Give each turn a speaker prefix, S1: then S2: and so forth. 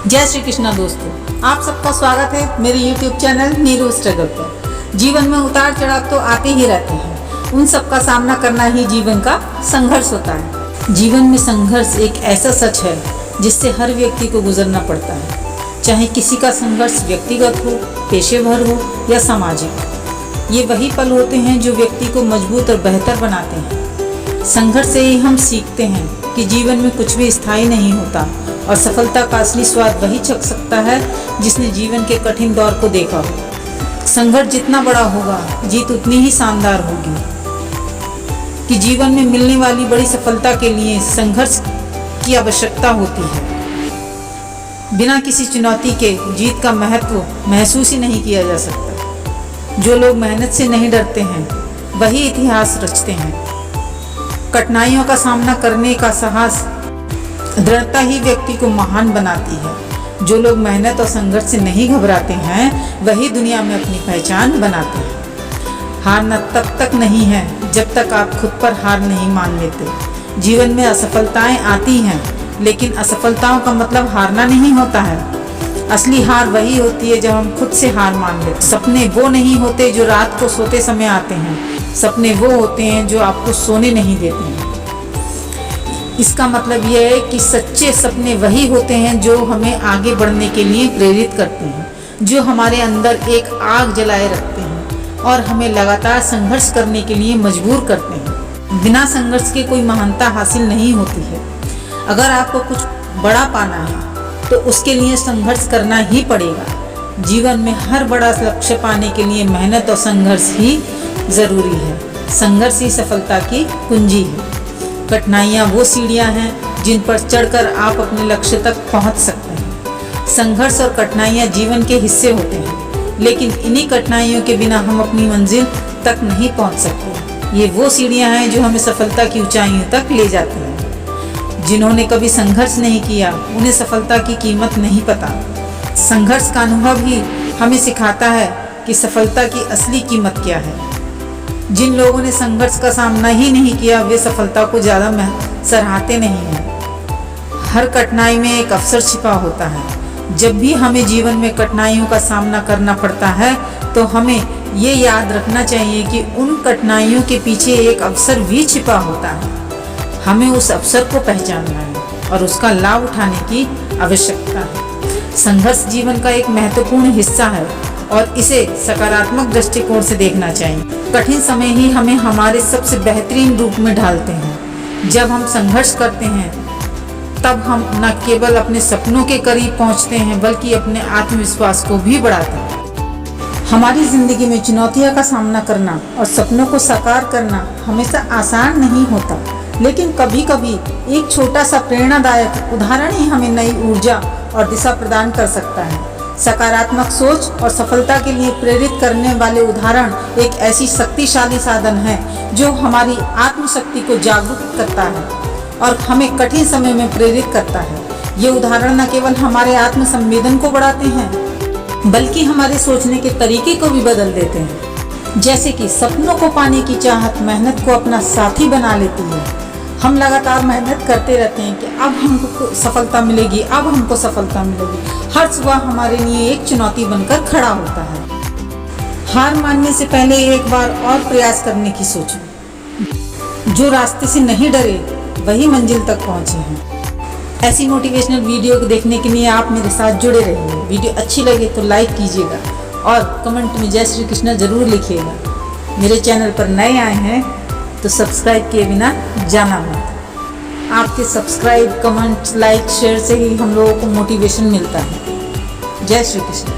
S1: जय श्री कृष्णा दोस्तों, आप सबका स्वागत है मेरे YouTube चैनल नीरू स्ट्रगल पर। जीवन में उतार चढ़ाव तो आते ही रहते हैं, उन सब का सामना करना ही जीवन का संघर्ष होता है। जीवन में संघर्ष एक ऐसा सच है जिससे हर व्यक्ति को गुजरना पड़ता है, चाहे किसी का संघर्ष व्यक्तिगत हो, पेशेवर हो या सामाजिक। ये वही पल होते हैं जो व्यक्ति को मजबूत और बेहतर बनाते हैं। संघर्ष से ही हम सीखते हैं कि जीवन में कुछ भी स्थायी नहीं होता और सफलता का असली स्वाद वही चख सकता है जिसने जीवन के कठिन दौर को देखा हो। संघर्ष जितना बड़ा होगा, जीत उतनी ही शानदार होगी। कि जीवन में मिलने वाली बड़ी सफलता के लिए संघर्ष की आवश्यकता होती है। बिना किसी चुनौती के जीत का महत्व महसूस ही नहीं किया जा सकता। जो लोग मेहनत से नहीं डरते हैं वही इतिहास रचते हैं। कठिनाइयों का सामना करने का साहस, दृढ़ता ही व्यक्ति को महान बनाती है। जो लोग मेहनत और संघर्ष से नहीं घबराते हैं वही दुनिया में अपनी पहचान बनाते हैं। हारना तब तक नहीं है जब तक आप खुद पर हार नहीं मान लेते। जीवन में असफलताएं आती हैं, लेकिन असफलताओं का मतलब हारना नहीं होता है। असली हार वही होती है जब हम खुद से हार मान लेते। सपने वो नहीं होते जो रात को सोते समय आते हैं, सपने वो होते हैं जो आपको सोने नहीं देते हैं। इसका मतलब यह है कि सच्चे सपने वही होते हैं जो हमें आगे बढ़ने के लिए प्रेरित करते हैं, जो हमारे अंदर एक आग जलाए रखते हैं और हमें लगातार संघर्ष करने के लिए मजबूर करते हैं। बिना संघर्ष के कोई महानता हासिल नहीं होती है। अगर आपको कुछ बड़ा पाना है तो उसके लिए संघर्ष करना ही पड़ेगा। जीवन में हर बड़ा लक्ष्य पाने के लिए मेहनत और संघर्ष ही ज़रूरी है। संघर्ष ही सफलता की कुंजी है। कठिनाइयाँ वो सीढ़ियाँ हैं जिन पर चढ़कर आप अपने लक्ष्य तक पहुँच सकते हैं। संघर्ष और कठिनाइयाँ जीवन के हिस्से होते हैं, लेकिन इन्हीं कठिनाइयों के बिना हम अपनी मंजिल तक नहीं पहुँच सकते। ये वो सीढ़ियाँ हैं जो हमें सफलता की ऊंचाइयों तक ले जाती हैं। जिन्होंने कभी संघर्ष नहीं किया उन्हें सफलता की कीमत नहीं पता। संघर्ष का अनुभव ही हमें सिखाता है कि सफलता की असली कीमत क्या है। जिन लोगों ने संघर्ष का सामना ही नहीं किया वे सफलता को ज़्यादा सराहते नहीं हैं। हर कठिनाई में एक अवसर छिपा होता है। जब भी हमें जीवन में कठिनाइयों का सामना करना पड़ता है तो हमें ये याद रखना चाहिए कि उन कठिनाइयों के पीछे एक अवसर भी छिपा होता है। हमें उस अवसर को पहचानना है और उसका लाभ उठाने की आवश्यकता है। संघर्ष जीवन का एक महत्वपूर्ण हिस्सा है और इसे सकारात्मक दृष्टिकोण से देखना चाहिए। कठिन समय ही हमें हमारे सबसे बेहतरीन रूप में ढालते हैं। जब हम संघर्ष करते हैं तब हम न केवल अपने सपनों के करीब पहुंचते हैं बल्कि अपने आत्मविश्वास को भी बढ़ाते हैं। हमारी जिंदगी में चुनौतियों का सामना करना और सपनों को साकार करना हमेशा आसान नहीं होता, लेकिन कभी कभी एक छोटा सा प्रेरणादायक उदाहरण ही हमें नई ऊर्जा और दिशा प्रदान कर सकता है। सकारात्मक सोच और सफलता के लिए प्रेरित करने वाले उदाहरण एक ऐसी शक्तिशाली साधन है जो हमारी आत्मशक्ति को जागरूक करता है और हमें कठिन समय में प्रेरित करता है। ये उदाहरण न केवल हमारे आत्मसंवेदन को बढ़ाते हैं बल्कि हमारे सोचने के तरीके को भी बदल देते हैं। जैसे कि सपनों को पाने की चाहत मेहनत को अपना साथी बना लेती है। हम लगातार मेहनत करते रहते हैं कि अब हमको सफलता मिलेगी, अब हमको सफलता मिलेगी। हर सुबह हमारे लिए एक चुनौती बनकर खड़ा होता है। हार मानने से पहले एक बार और प्रयास करने की सोचो। जो रास्ते से नहीं डरे वही मंजिल तक पहुंचे हैं। ऐसी मोटिवेशनल वीडियो को देखने के लिए आप मेरे साथ जुड़े रहिए। वीडियो अच्छी लगे तो लाइक कीजिएगा और कमेंट में जय श्री कृष्णा जरूर लिखिएगा। मेरे चैनल पर नए आए हैं तो सब्सक्राइब किए बिना जाना मत। आपके सब्सक्राइब, कमेंट, लाइक, शेयर से ही हम लोगों को मोटिवेशन मिलता है। जय श्री कृष्ण।